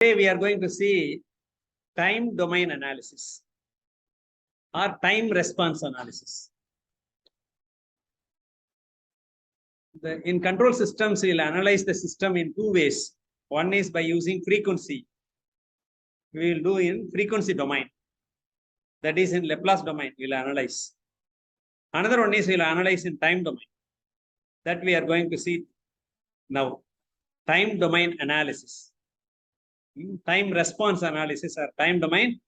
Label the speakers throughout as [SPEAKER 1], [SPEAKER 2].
[SPEAKER 1] Today we are going to see time domain analysis or time response analysis. In control systems, we will analyze the system in two ways. One is by using frequency. We will do in frequency domain. That is in Laplace domain, we will analyze. Another one is we will analyze in time domain. That we are going to see now. Time domain analysis. Time response analysis or time domain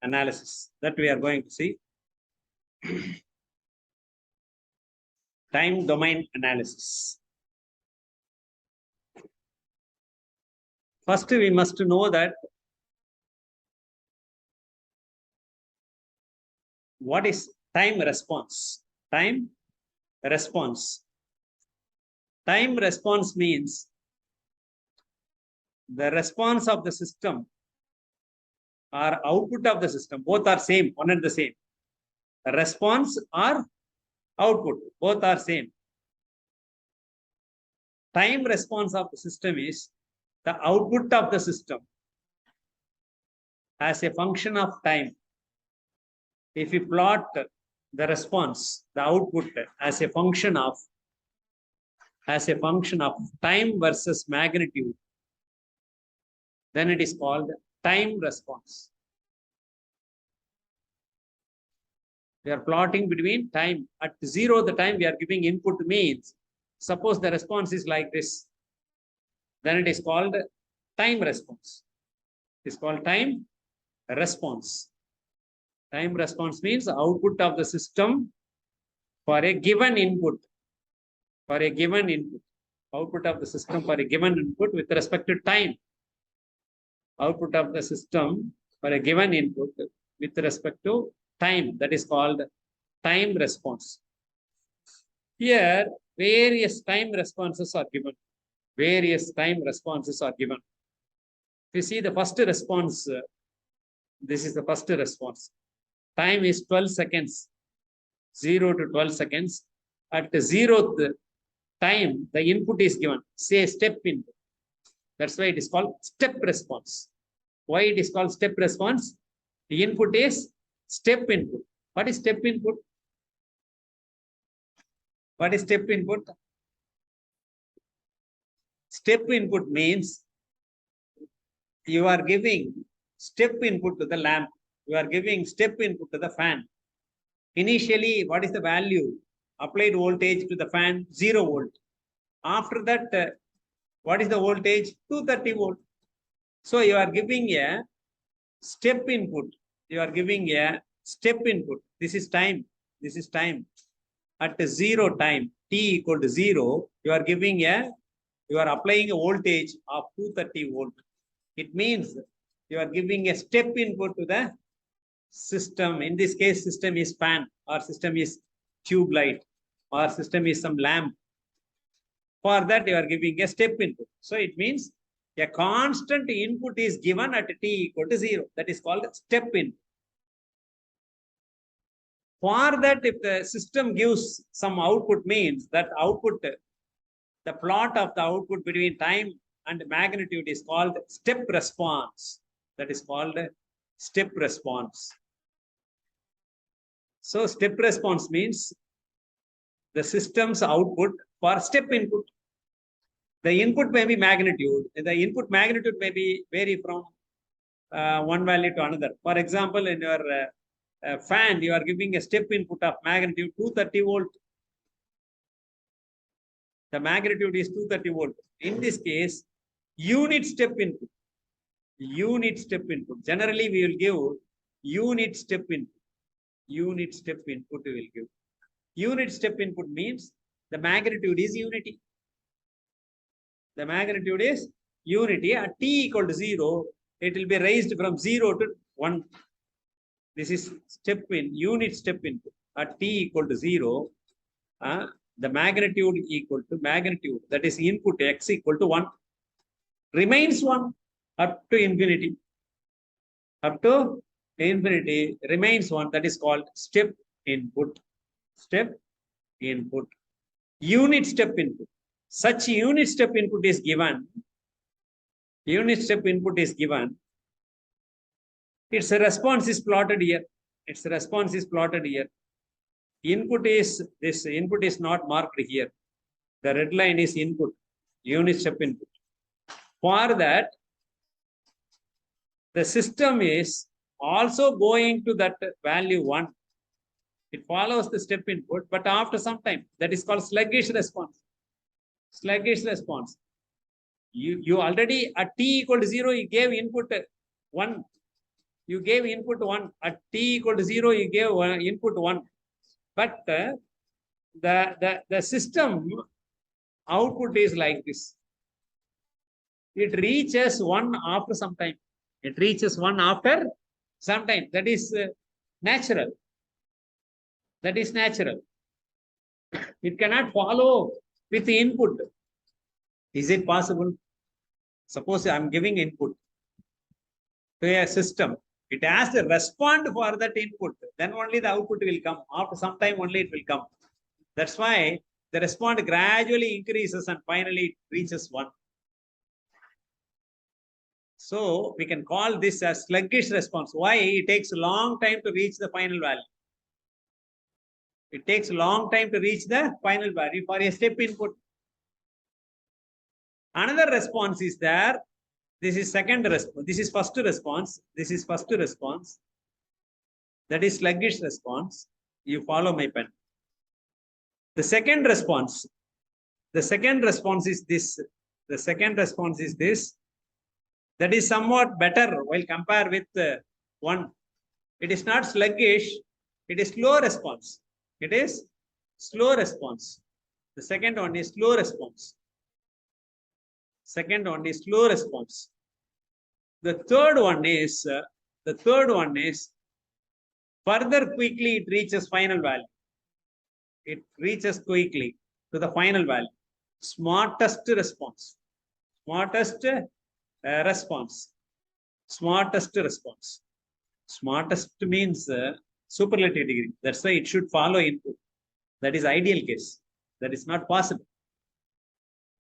[SPEAKER 1] analysis. That we are going to see. Time domain analysis. First, we must know that what is time response? Time response. Time response means the response of the system or output of the system, both are same, one and the same. Response or output, both are same. Time response of the system is the output of the system as a function of time. If you plot the response, the output as a function of time versus magnitude, then it is called time response. We are plotting between time. At 0, the time we are giving input means, suppose the response is like this, then it is called time response. It is called time response. Time response means output of the system for a given input. For a given input. Output of the system for a given input with respect to time. Output of the system for a given input with respect to time. That is called time response. Here, various time responses are given. Various time responses are given. If you see the first response, this is the first response. Time is 12 seconds, 0 to 12 seconds. At the 0th time, the input is given, say step input. That's why it is called step response. Why it is called step response? The input is step input. What is step input? What is step input? Step input means you are giving step input to the lamp. You are giving step input to the fan. Initially, what is the value? Applied voltage to the fan, 0 volt. After that, what is the voltage? 230 volt. So you are giving a step input. You are giving a step input. This is time. This is time. At 0 time, t equal to 0, you are applying a voltage of 230 volt. It means you are giving a step input to the system. In this case, system is fan, or system is tube light, or system is some lamp. For that, you are giving a step input. So it means a constant input is given at t equal to 0. That is called step input. For that, if the system gives some output, means that output, the plot of the output between time and magnitude is called step response. That is called step response. So step response means the system's output for step input. The input may be magnitude. The input magnitude may be vary from one value to another. For example, in your fan, you are giving a step input of magnitude 230 volt. The magnitude is 230 volt. In this case, unit step input. Unit step input. Generally, we will give unit step input. Unit step input we will give. Unit step input means the magnitude is unity. The magnitude is unity. At t equal to 0, it will be raised from 0 to 1. This is step in, unit step input. At t equal to 0, the magnitude equal to magnitude, that is input x equal to 1, remains 1 up to infinity. Up to infinity remains 1. That is called step input. Step input. Unit step input. Such unit step input is given unit step input is given. Its response is plotted here. Its response is plotted here. Input is this. Input is not marked here. The red line is input, unit step input. For that, the system is also going to that value 1. It follows the step input, but after some time, that is called sluggish response. Sluggish response. You already at t equal to 0, you gave input 1. You gave input 1. At t equal to 0, you gave input 1. But the system output is like this. It reaches 1 after some time. It reaches 1 after some time. That is natural. That is natural. It cannot follow with the input. Is it possible? Suppose I am giving input to a system. It has to respond for that input. Then only the output will come. After some time only it will come. That's why the response gradually increases and finally it reaches 1. So we can call this as sluggish response. Why? It takes a long time to reach the final value. It takes a long time to reach the final value for a step input. Another response is there. This is second response. This is first response. This is first response. That is sluggish response. You follow my pen. The second response. The second response is this. The second response is this. That is somewhat better while compare with 1. It is not sluggish. It is slow response. It is slow response. The second one is slow response. Second one is slow response. The third one is further quickly it reaches final value. It reaches quickly to the final value. Smartest response. Smartest response. Smartest response. Smartest means superlative degree. That's why it should follow input. That is ideal case. That is not possible.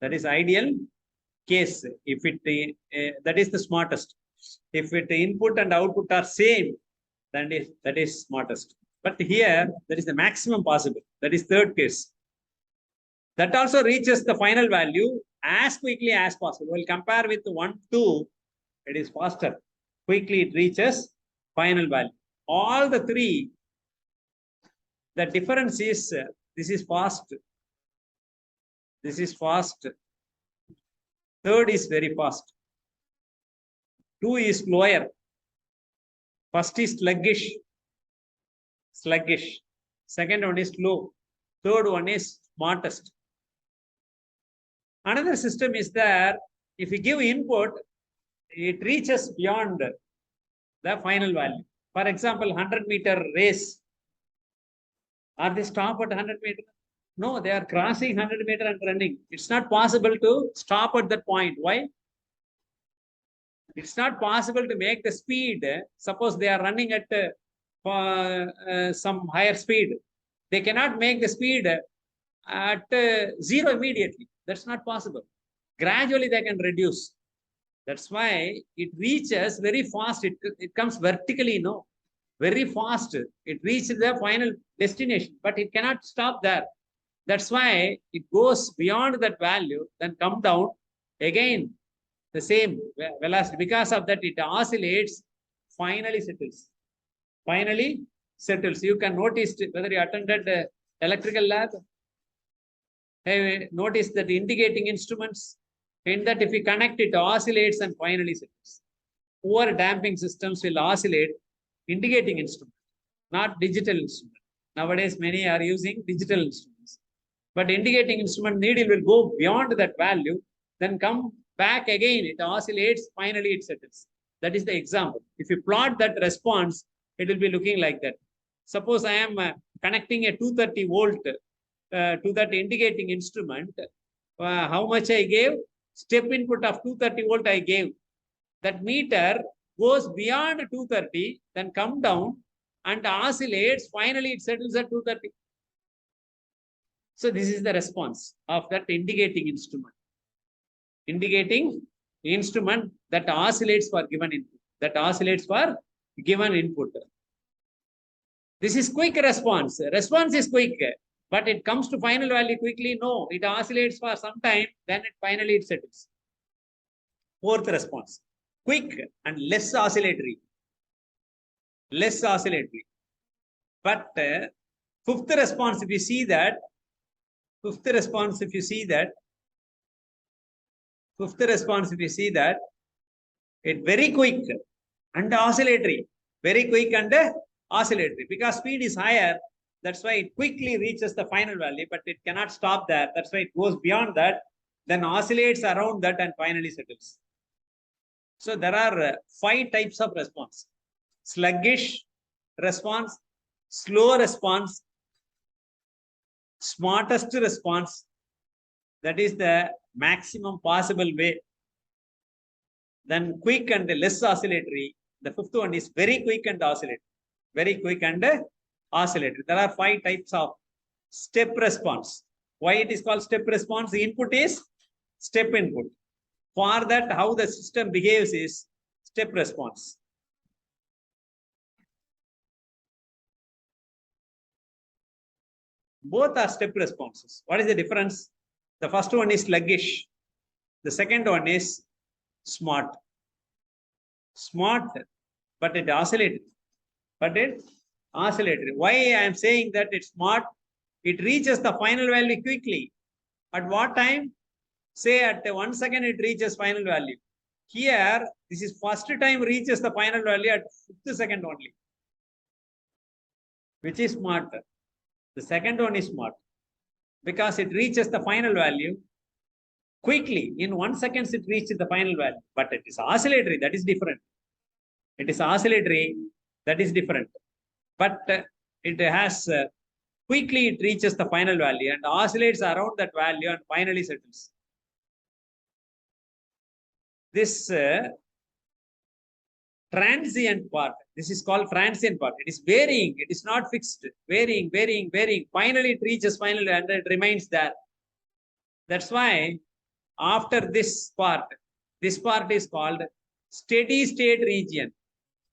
[SPEAKER 1] That is ideal case. If it that is the smartest. If it input and output are same, then that is smartest. But here that is the maximum possible. That is third case. That also reaches the final value as quickly as possible. We'll compare with 1, 2. It is faster. Quickly it reaches final value. All the 3, the difference is this is fast. This is fast. Third is very fast. 2 is slower. First is sluggish. Sluggish. Second one is slow. Third one is smartest. Another system is there. If you give input, it reaches beyond the final value. For example, 100-meter race. Are they stop at 100 meters? No, they are crossing 100 meters and running. It's not possible to stop at that point. Why? It's not possible to make the speed. Suppose they are running at some higher speed. They cannot make the speed at 0 immediately. That's not possible. Gradually they can reduce. That's why it reaches very fast. It comes vertically, no, very fast. It reaches the final destination, but it cannot stop there. That's why it goes beyond that value, then come down again the same velocity. Because of that, it oscillates, finally settles. Finally settles. You can notice whether you attended electrical lab. Hey, notice that indicating instruments. In that, if we connect it, oscillates and finally settles. Poor damping systems will oscillate indicating instrument, not digital instrument. Nowadays, many are using digital instruments. But indicating instrument needle will go beyond that value, then come back again. It oscillates, finally it settles. That is the example. If you plot that response, it will be looking like that. Suppose I am connecting a 230 volt to that indicating instrument. How much I gave? Step input of 230 volt I gave. That meter goes beyond 230, then come down and oscillates. Finally, it settles at 230. So this is the response of that indicating instrument. Indicating instrument that oscillates for given input. That oscillates for given input. This is quick response. Response is quick, but it comes to final value quickly. No, it oscillates for some time, then finally it settles. Fourth response, quick and less oscillatory. Less oscillatory. But fifth response, if you see that, it very quick and oscillatory. Very quick and oscillatory. Because speed is higher, that's why it quickly reaches the final value, but it cannot stop there. That's why it goes beyond that, then oscillates around that and finally settles. So there are 5 types of response. Sluggish response, slow response, smartest response, that is the maximum possible way. Then quick and less oscillatory. The fifth one is very quick and oscillatory. Very quick and oscillatory. There are 5 types of step response. Why it is called step response? The input is step input. For that, how the system behaves is step response. Both are step responses. What is the difference? The first one is sluggish. The second one is smart. Smart, but it oscillates. Why I am saying that it's smart? It reaches the final value quickly. At what time? Say at 1 second it reaches final value. Here, this is first time reaches the final value at 5th second only. Which is smart? The second one is smart. Because it reaches the final value quickly. In 1 second it reaches the final value. But it is oscillatory, that is different. It is oscillatory, that is different. But it has quickly it reaches the final value and oscillates around that value and finally settles. This transient part, this is called transient part. It is varying, it is not fixed. Varying. Finally it reaches final and it remains there. That's why after this part is called steady state region.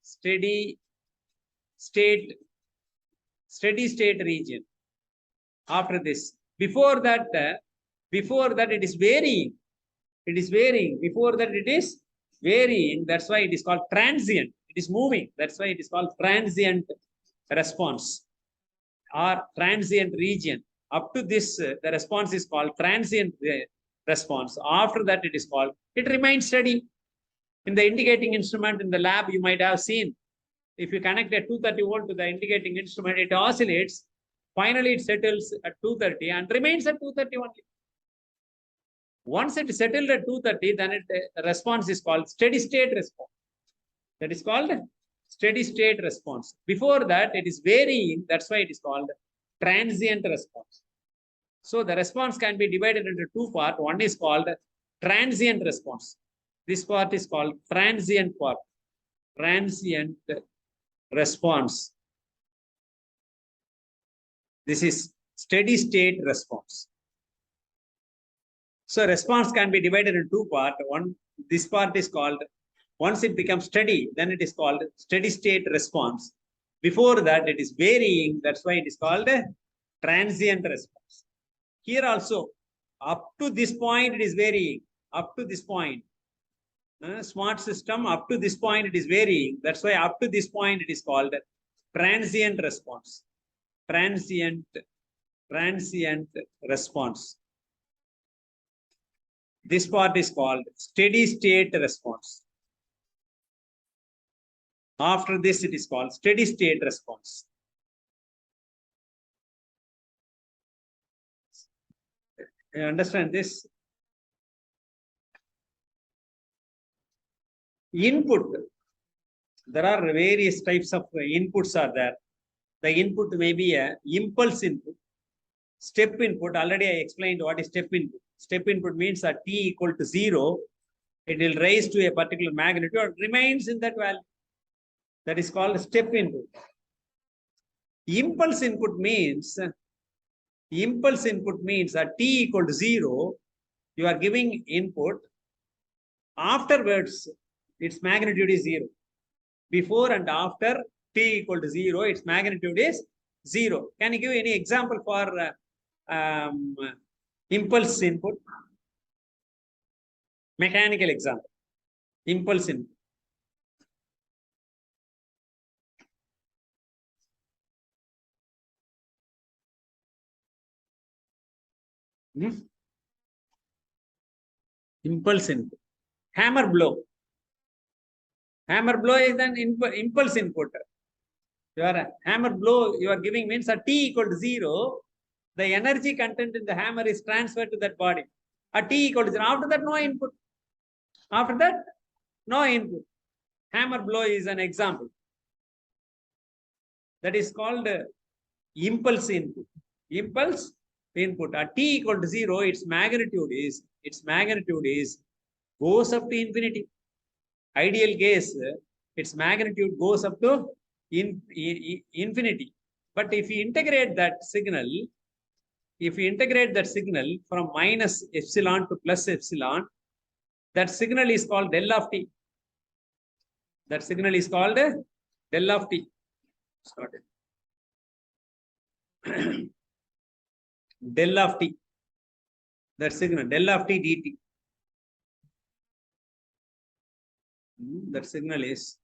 [SPEAKER 1] Steady state region. After this, before that it is varying. Before that it is varying. That's why it is called transient. It is moving. That's why it is called transient response or transient region. Up to this, the response is called transient response. After that, it remains steady. In the indicating instrument in the lab, you might have seen, if you connect a 230 volt to the indicating instrument, it oscillates. Finally, it settles at 230 and remains at 230 only. Once it settled at 230, then response is called steady state response. That is called steady state response. Before that, it is varying. That's why it is called transient response. So the response can be divided into 2 parts. One is called transient response. This part is called transient part. Transient response. This is steady state response. So response can be divided into 2 parts. This part is called, once it becomes steady, then it is called steady state response. Before that, it is varying. That's why it is called a transient response. Here also, up to this point, it is varying. Up to this point. Smart system, up to this point, it is varying. That's why up to this point, it is called transient response. Transient response. This part is called steady state response. After this, it is called steady state response. You understand this? Input. There are various types of inputs are there. The input may be a impulse input, step input. Already I explained what is step input. Step input means at t equal to 0, it will rise to a particular magnitude or remains in that value. That is called step input. Impulse input means at t equal to 0, you are giving input Afterwards, its magnitude is 0. Before and after t equal to 0, its magnitude is 0. Can you give any example for impulse input? Mechanical example. Impulse input. Impulse input. Hammer blow. Hammer blow is an impulse input. Your hammer blow you are giving means at t equal to 0, the energy content in the hammer is transferred to that body. At t equal to 0. After that, no input. After that, no input. Hammer blow is an example. That is called impulse input. Impulse input. At t equal to 0, its magnitude is goes up to infinity. Ideal case, its magnitude goes up to infinity. But if you integrate that signal, from minus epsilon to plus epsilon, that signal is called del of t. That signal is called del of t. Del of t. That signal, del of t dt. That signal is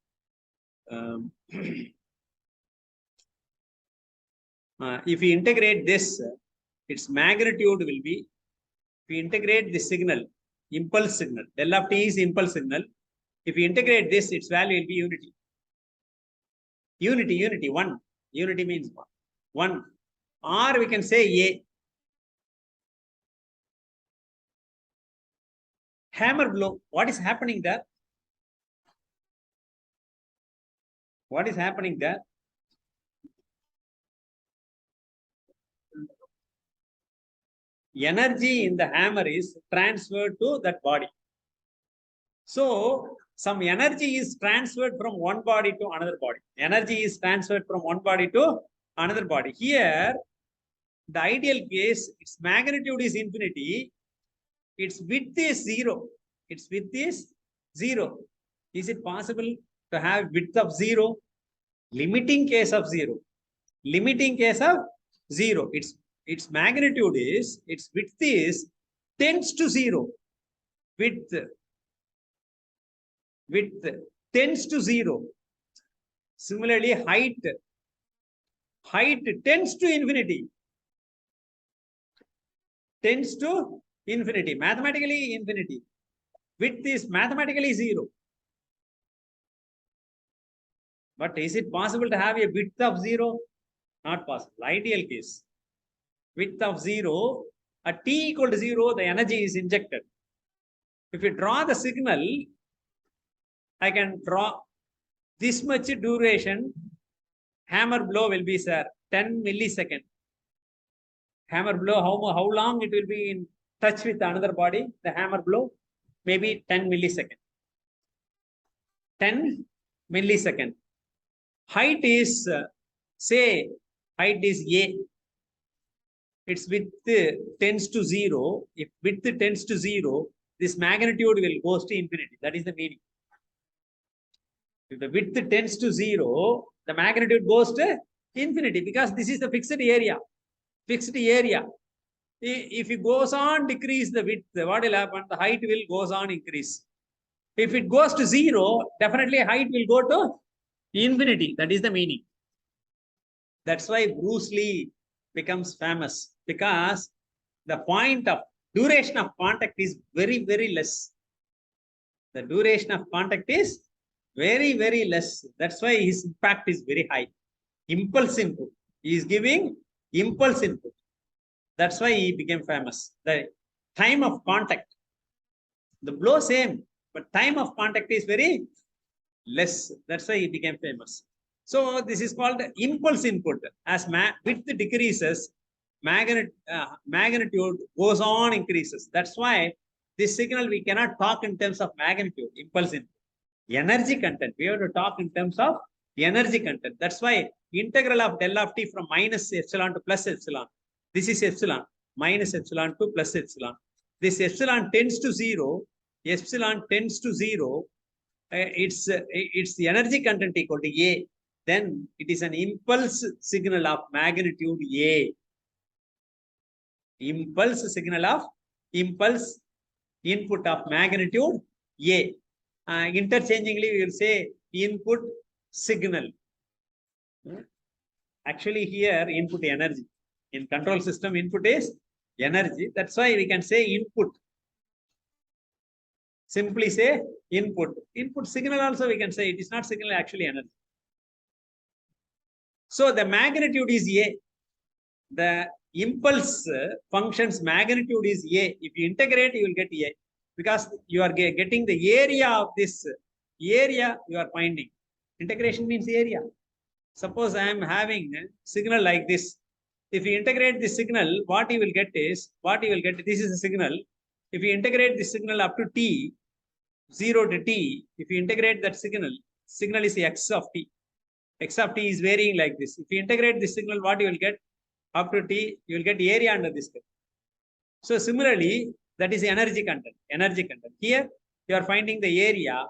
[SPEAKER 1] if we integrate this, its magnitude will be, if we integrate the signal, impulse signal, del of t is impulse signal. If we integrate this, its value will be unity. Unity, 1. Unity means 1. Or we can say A. Hammer blow. What is happening there? What is happening there? Energy in the hammer is transferred to that body. So, some energy is transferred from one body to another body. Energy is transferred from one body to another body. Here, the ideal case, its magnitude is infinity. Its width is 0. Its width is 0. Is it possible to have width of 0? Limiting case of 0. Limiting case of 0. Its magnitude is, its width is tends to 0. Width tends to 0. Similarly, height tends to infinity. Tends to infinity. Mathematically infinity. Width is mathematically 0. But is it possible to have a width of 0? Not possible. Ideal case. Width of 0, at t equal to 0, the energy is injected. If you draw the signal, I can draw this much duration. Hammer blow will be, sir, 10 millisecond. Hammer blow, how long it will be in touch with another body? The hammer blow, maybe 10 millisecond. 10 millisecond. Height is, say, height is A. Its width tends to 0. If width tends to 0, this magnitude will go to infinity. That is the meaning. If the width tends to 0, the magnitude goes to infinity because this is the fixed area. Fixed area. If it goes on decrease the width, what will happen? The height will goes on increase. If it goes to 0, definitely height will go to infinity. That is the meaning. That's why Bruce Lee becomes famous, because the point of duration of contact is very, very less. The duration of contact is very, very less. That's why his impact is very high. Impulse input. He is giving impulse input. That's why he became famous. The time of contact, the blow same, but time of contact is very less. That's why he became famous. So this is called impulse input. As width decreases, magnitude goes on increases. That's why this signal we cannot talk in terms of magnitude, impulse input. Energy content, we have to talk in terms of energy content. That's why integral of del of t from minus epsilon to plus epsilon. This is epsilon, minus epsilon to plus epsilon. This epsilon tends to 0. epsilon tends to 0, its the energy content equal to A, then it is an impulse signal of magnitude A. Impulse signal of impulse input of magnitude A. Interchangingly, we will say input signal. Actually, here input energy. In control system, input is energy. That's why we can say input. Simply say input. Input signal also we can say it is not signal, actually energy. So the magnitude is A. The impulse function's magnitude is A. If you integrate, you will get A. Because you are getting the area of this area you are finding. Integration means area. Suppose I am having a signal like this. If you integrate this signal, what you will get, this is a signal. If you integrate this signal up to t, 0 to t, if you integrate that signal is x of t. X of t is varying like this. If you integrate this signal, what you will get? Up to t, you will get area under this curve. So similarly, that is energy content. Energy content. Here, you are finding the area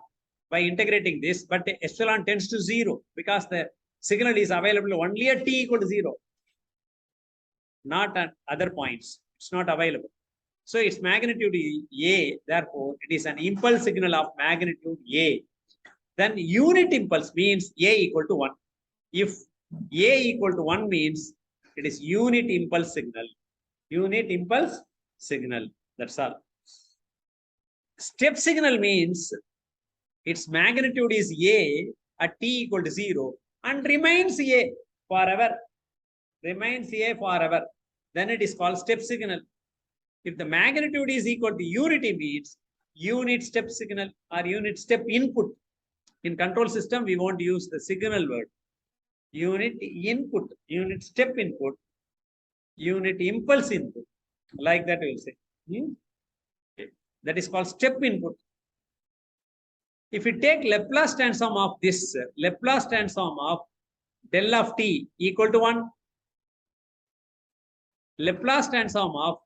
[SPEAKER 1] by integrating this, but the epsilon tends to 0 because the signal is available only at t equal to 0, not at other points. It's not available. So its magnitude is A. Therefore, it is an impulse signal of magnitude A. Then unit impulse means A equal to 1. If A equal to 1 means it is unit impulse signal. Unit impulse signal. That's all. Step signal means its magnitude is A at t equal to 0 and remains A forever. Remains A forever. Then it is called step signal. If the magnitude is equal to unity means unit step signal or unit step input. In control system, we won't use the signal word. Unit input, unit step input, unit impulse input. Like that we will say. Okay. That is called step input. If we take Laplace transform of this, Laplace transform of del of t equal to 1. Laplace transform of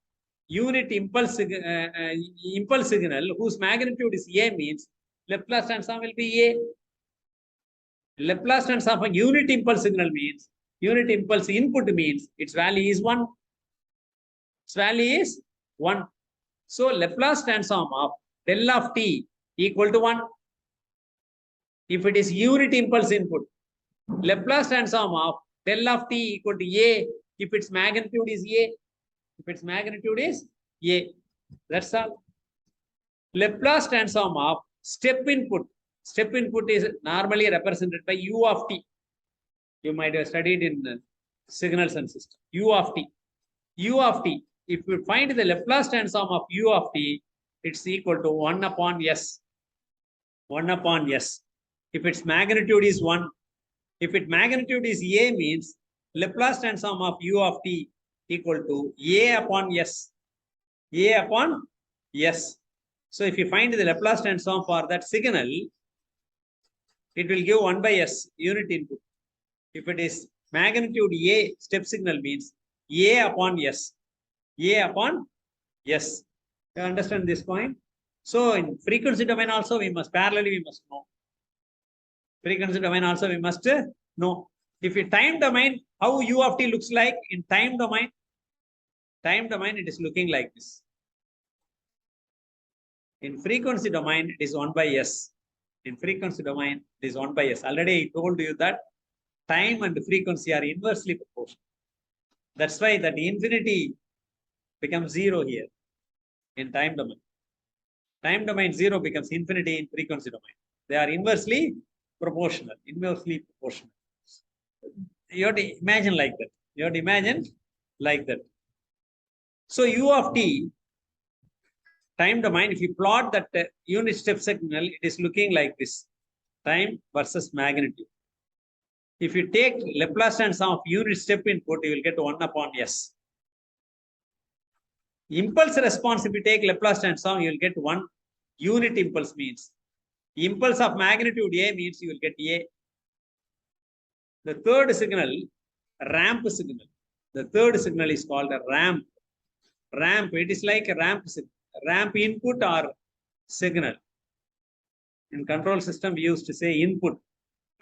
[SPEAKER 1] unit impulse signal whose magnitude is A means Laplace transform will be A. Laplace transform of unit impulse signal means unit impulse input means its value is 1. Its value is 1. So Laplace transform of del of t equal to 1. If it is unit impulse input, Laplace transform of del of t equal to A if its magnitude is A. If its magnitude is A. That's all. Laplace transform of step input. Step input is normally represented by U of t. You might have studied in signals and system. U of t. U of t. If you find the Laplace transform of U of t, it's equal to 1 upon S. 1 upon S. If its magnitude is 1, if its magnitude is A means Laplace transform of U of t equal to A upon S. A upon S. So if you find the Laplace transform for that signal, it will give 1 by S, unit input. If it is magnitude A, step signal means A upon S. A upon S. You understand this point? So in frequency domain also we must know. Frequency domain also we must know. If you time domain, how U of t looks like in time domain? Time domain, it is looking like this. In frequency domain, it is 1 by S. In frequency domain, it is 1 by S. Already I told you that time and frequency are inversely proportional. That's why that infinity becomes 0 here in time domain. Time domain 0 becomes infinity in frequency domain. They are inversely proportional. Inversely proportional. You have to imagine like that. You have to imagine like that. So U of t, time domain, if you plot that unit step signal, it is looking like this. Time versus magnitude. If you take Laplace transform of unit step input, you will get 1 upon S. Impulse response, if you take Laplace transform, you will get 1. Unit impulse means impulse of magnitude A means you will get A. The third signal, ramp signal. The third signal is called a ramp. Ramp, it is like a ramp signal. Ramp input or signal. In control system, we used to say input,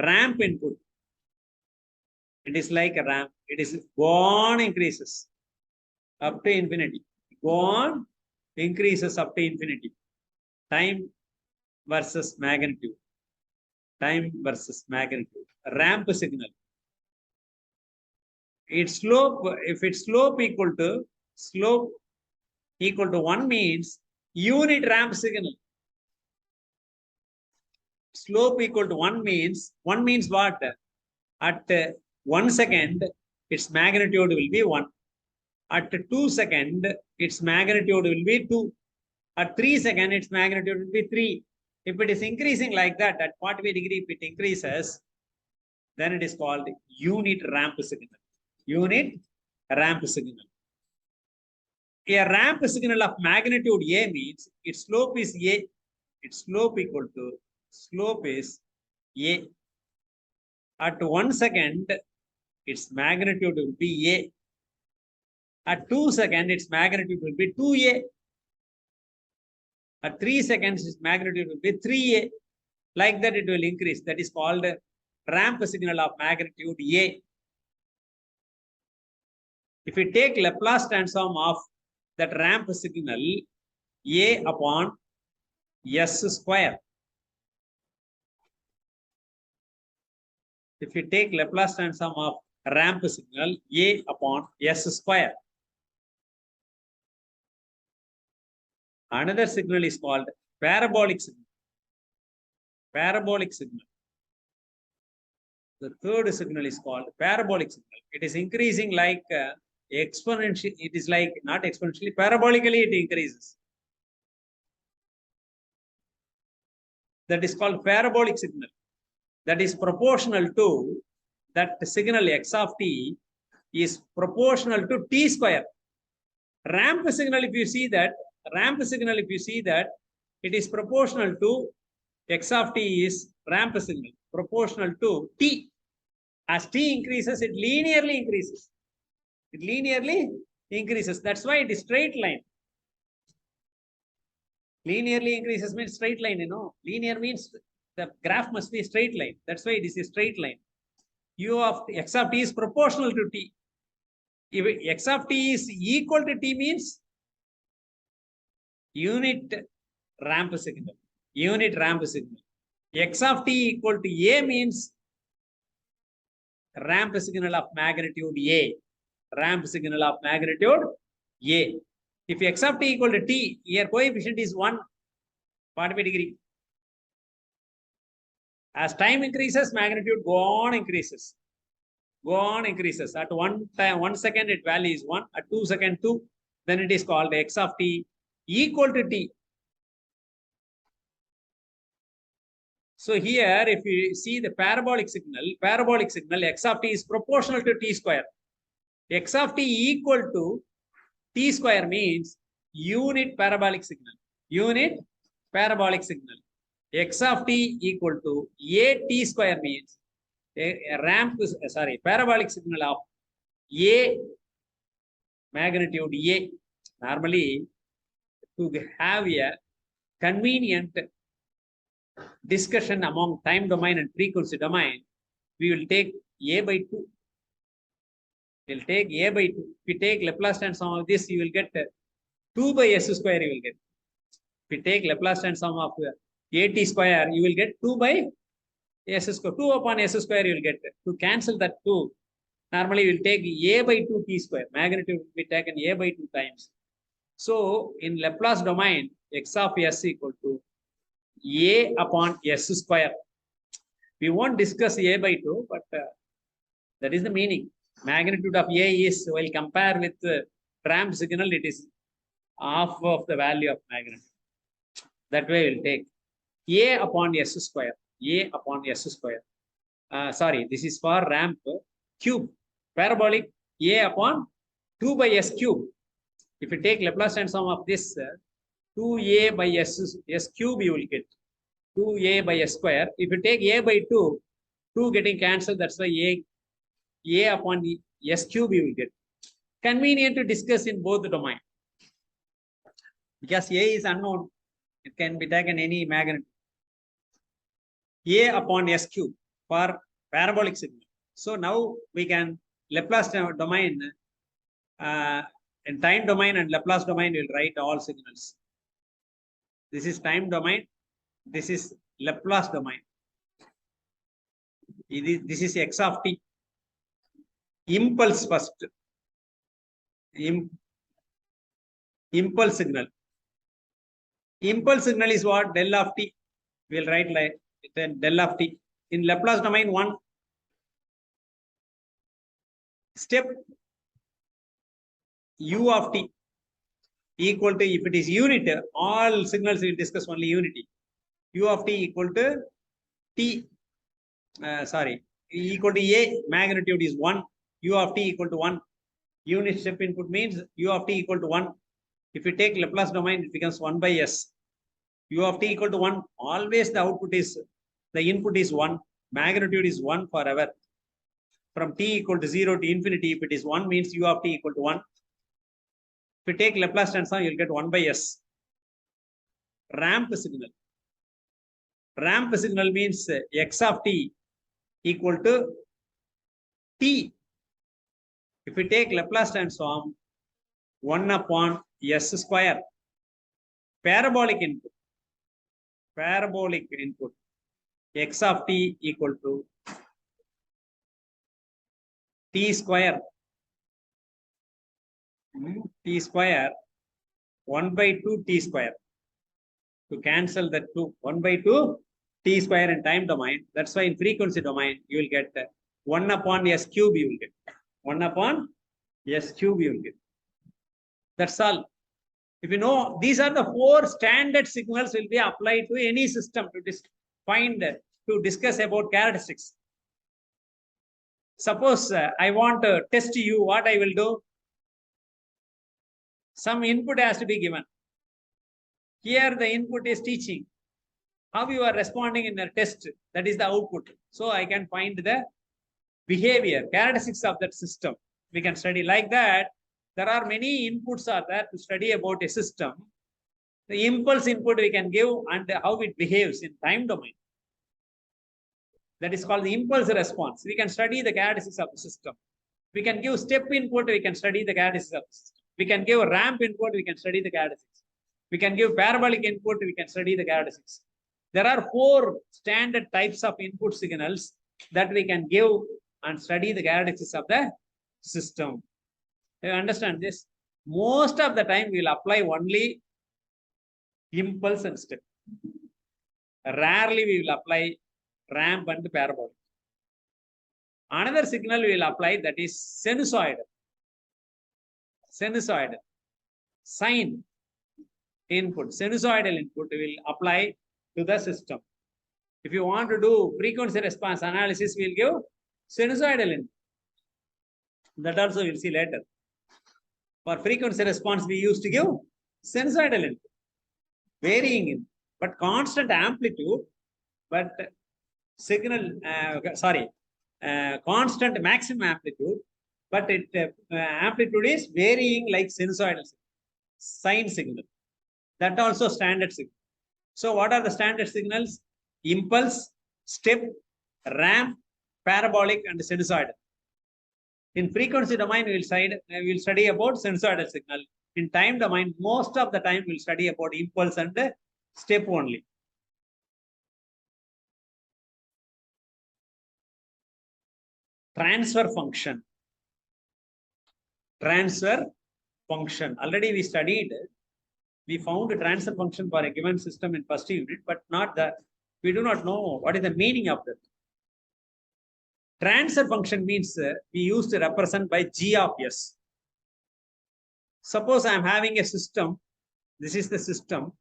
[SPEAKER 1] ramp input. It is like a ramp. It is go on increases up to infinity. Go on increases up to infinity. Time versus magnitude. Time versus magnitude. Ramp signal. Its slope, if its slope equal to 1 means unit ramp signal. Slope equal to 1 means what? At 1 second, its magnitude will be 1. At 2 seconds, its magnitude will be 2. At 3 seconds, its magnitude will be 3. If it is increasing like that, at 45 degree, if it increases, then it is called unit ramp signal. Unit ramp signal. A ramp signal of magnitude A means its slope is A. Its slope equal to slope is A. At 1 second, its magnitude will be A. At 2 seconds, its magnitude will be 2A. At 3 seconds, its magnitude will be 3A. Like that, it will increase. That is called ramp signal of magnitude A. If we take Laplace transform of that ramp signal, A upon S square. If you take Laplace transform of ramp signal, A upon S square. Another signal is called parabolic signal. Parabolic signal. The third signal is called parabolic signal. It is increasing like exponentially. It is like not exponentially, parabolically it increases. That is called parabolic signal. That is proportional to that signal x of t is proportional to t square. Ramp signal, if you see that, it is proportional to x of t is ramp signal, proportional to t. As t increases, it linearly increases. It linearly increases. That's why it is straight line. Linearly increases means straight line, you know. Linear means the graph must be a straight line. That's why it is a straight line. U of x of t is proportional to t. If x of t is equal to t means unit ramp signal. Unit ramp signal. X of t equal to a means ramp signal of magnitude a. Ramp signal of magnitude a. If x of t equal to t, here coefficient is 1, 45 degree. As time increases, magnitude go on increases. Go on increases. At 1 second, it value is 1. At 2 seconds, 2. Then it is called x of t equal to t. So here, if you see the parabolic signal, x of t is proportional to t square. X of t equal to t square means unit parabolic signal. Unit parabolic signal. X of t equal to a t square means parabolic signal of a magnitude a. Normally, to have a convenient discussion among time domain and frequency domain, we will take a by 2. We'll take a by 2. If we take Laplace transform of this, you will get 2 by s square. You will get. If we take Laplace transform of at square, you will get 2 by s square. 2 upon s square you will get. To cancel that 2, normally we will take a by 2 t square. Magnitude will be taken a by 2 times. So in Laplace domain, x of s equal to a upon s square. We won't discuss a by 2, but that is the meaning. Magnitude of a is, while compare with ramp signal, it is half of the value of magnitude. That way we'll take a upon s square. A upon s square. Sorry, this is for ramp cube. Parabolic a upon 2 by s cube. If you take Laplace transform of this, 2a by s cube you will get. 2a by s square. If you take a by 2, 2 getting cancelled, that's why a upon s cube you will get. Convenient to discuss in both the domain. Because a is unknown. It can be taken any magnitude. A upon S cube for parabolic signal. So now we can Laplace domain, in time domain and Laplace domain, we'll write all signals. This is time domain. This is Laplace domain. This is x of t. Impulse first. Impulse signal. Impulse signal is what? Del of t. We'll write like then del of t. In Laplace domain 1, step u of t equal to, if it is unit, all signals we will discuss only unity. U of t equal to t, equal to a, magnitude is 1. U of t equal to 1. Unit step input means u of t equal to 1. If you take Laplace domain, it becomes 1 by s. U of t equal to 1. Always the output is, the input is 1. Magnitude is 1 forever. From t equal to 0 to infinity, if it is 1, means u of t equal to 1. If you take Laplace transform, you'll get 1 by s. Ramp signal. Ramp signal means x of t equal to t. If we take Laplace transform, 1 upon s square. Parabolic input. Parabolic input. X of t equal to t square. T square 1 by 2 t square. To cancel that 2, 1 by 2 t square in time domain. That's why in frequency domain you will get 1 upon s cube you will get. 1 upon s cube you will get. That's all. If you know, these are the 4 standard signals will be applied to any system to discuss about characteristics. Suppose I want to test you, what I will do? Some input has to be given. Here the input is teaching. How you are responding in a test, that is the output. So I can find the behavior, characteristics of that system. We can study like that. There are many inputs are there to study about a system. The impulse input we can give and how it behaves in time domain. That is called the impulse response. We can study the characteristics of the system. We can give step input, we can study the characteristics of the system. We can give ramp input, we can study the characteristics. We can give parabolic input, we can study the characteristics. There are 4 standard types of input signals that we can give and study the characteristics of the system. You understand this? Most of the time we will apply only impulse and step. Rarely we will apply ramp and parabolic. Another signal we will apply, that is sinusoidal. Sinusoidal. Sine input. Sinusoidal input will apply to the system. If you want to do frequency response analysis, we will give sinusoidal input. That also we will see later. For frequency response, we used to give sinusoidal input. Varying input, but constant amplitude, but signal, constant maximum amplitude, but amplitude is varying like sinusoidal signal, sine signal. That also standard signal. So what are the standard signals? Impulse, step, ramp, parabolic, and sinusoidal. In frequency domain, we will study about sinusoidal signal. In time domain, most of the time we'll study about impulse and step only. Transfer function. Transfer function. Already we studied. We found a transfer function for a given system in first unit, but not that. We do not know what is the meaning of that. Transfer function means we used to represent by G of S. Suppose I am having a system. This is the system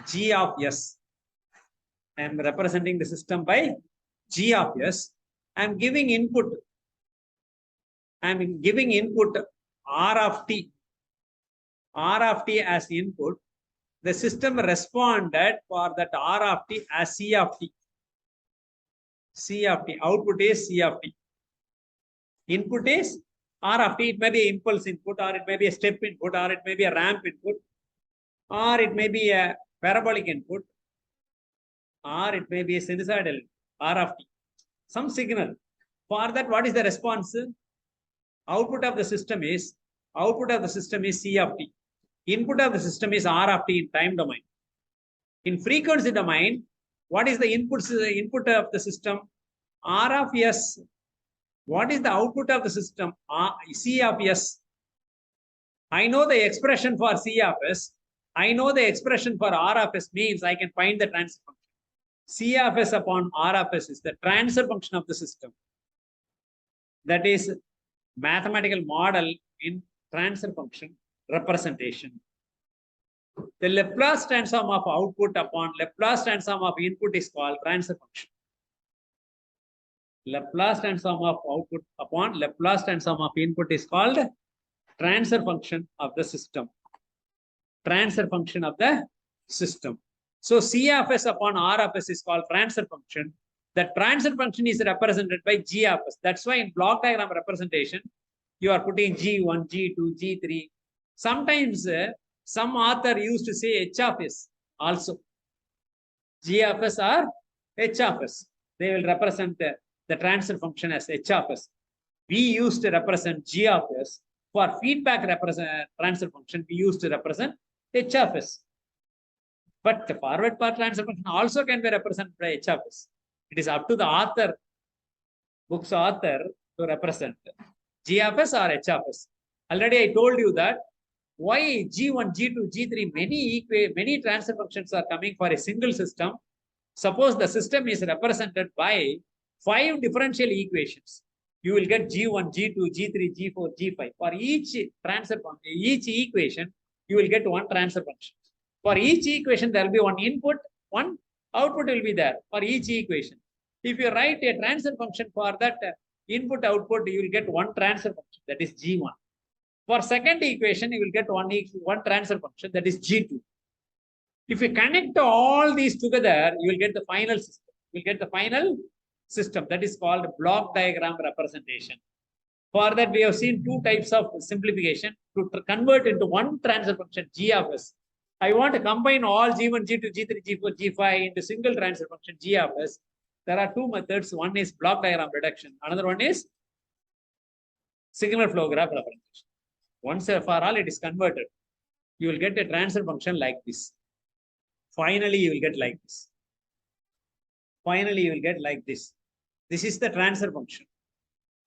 [SPEAKER 1] G of S. I am representing the system by G of S. I am giving input. I am giving input R of T. R of T as input. The system responded for that R of T as C of T. C of T. Output is C of T. Input is R of T. It may be impulse input, or it may be a step input, or it may be a ramp input, or it may be a parabolic input, or it may be a sinusoidal R of t, some signal. For that, what is the response? Output of the system is C of t. Input of the system is R of t in time domain. In frequency domain, what is the input of the system? R of S. What is the output of the system? C of S. I know the expression for C of S. I know the expression for R of S means I can find the transfer function. C of S upon R of S is the transfer function of the system. That is mathematical model in transfer function representation. The Laplace transform of output upon Laplace transform of input is called transfer function. Laplace transform of output upon Laplace transform of input is called transfer function of the system. Transfer function of the system. So C of S upon R of S is called transfer function. The transfer function is represented by G of S. That's why in block diagram representation, you are putting G1, G2, G3. Sometimes some author used to say H of S also. G of S or H of S. They will represent the transfer function as H of S. We used to represent G of S. For feedback transfer function, we used to represent H of S. But the forward path transfer function also can be represented by H of S. It is up to the author, book's author, to represent G of S or H of S. Already I told you that why G1, G2, G3, many transfer functions are coming for a single system. Suppose the system is represented by 5 differential equations. You will get G1, G2, G3, G4, G5. For each transfer function, each equation, you will get one transfer function. For each equation, there will be one input, one output will be there for each equation. If you write a transfer function for that input output, you will get one transfer function, that is G1. For second equation, you will get one transfer function, that is G2. If you connect all these together, you will get the final system. You will get the final system, that is called block diagram representation. For that, we have seen 2 types of simplification to convert into one transfer function, G of S. I want to combine all G1, G2, G3, G4, G5 into single transfer function, G of S. There are 2 methods. One is block diagram reduction. Another one is signal flow graph representation. Once and for all, it is converted. You will get a transfer function like this. Finally, you will get like this. Finally, you will get like this. This is the transfer function,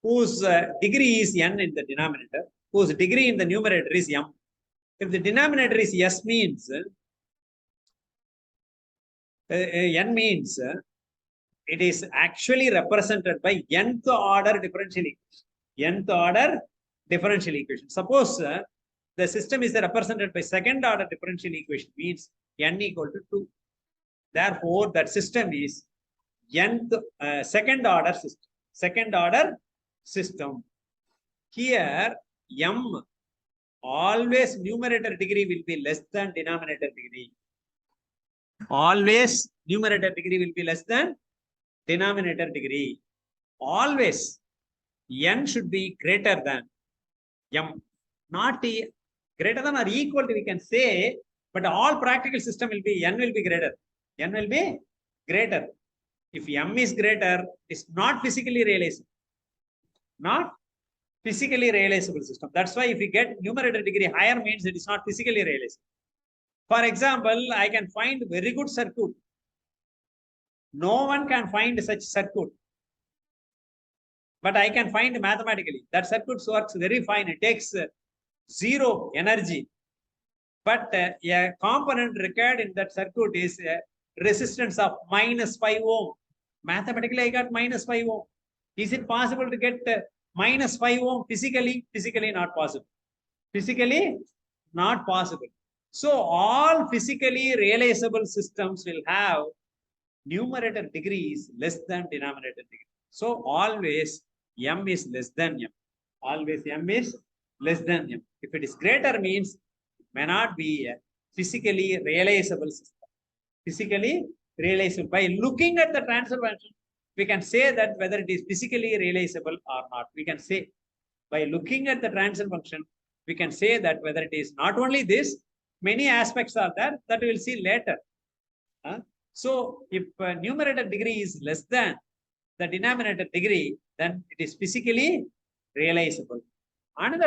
[SPEAKER 1] whose degree is n in the denominator, whose degree in the numerator is m. If the denominator is s means, n means it is actually represented by nth order differential equation. Nth order differential equation. Suppose the system is represented by second order differential equation, means n equal to 2. Therefore, that system is nth second order system. Second order system. Here, m, always numerator degree will be less than denominator degree. Always numerator degree will be less than denominator degree. Always n should be greater than m. Not greater than or equal to, we can say, but all practical system will be n will be greater. N will be greater. If m is greater, it's not physically realizable. Not physically realizable system. That's why if you get numerator degree higher, means it is not physically realizable. For example, I can find very good circuit. No one can find such circuit, but I can find mathematically. That circuit works very fine. It takes 0 energy, but a component required in that circuit is a resistance of -5 ohm. Mathematically, I got -5 ohm. Is it possible to get -5 ohm physically? Physically not possible. Physically not possible. So all physically realizable systems will have numerator degrees less than denominator degree. So always m is less than m. Always m is less than m. If it is greater, means it may not be a physically realizable system. Physically realizable. By looking at the transfer function, we can say that whether it is physically realizable or not. We can say, by looking at the transfer function, we can say that whether it is not only this, Many aspects are there that we will see later. So if numerator degree is less than the denominator degree, then it is physically realizable. Another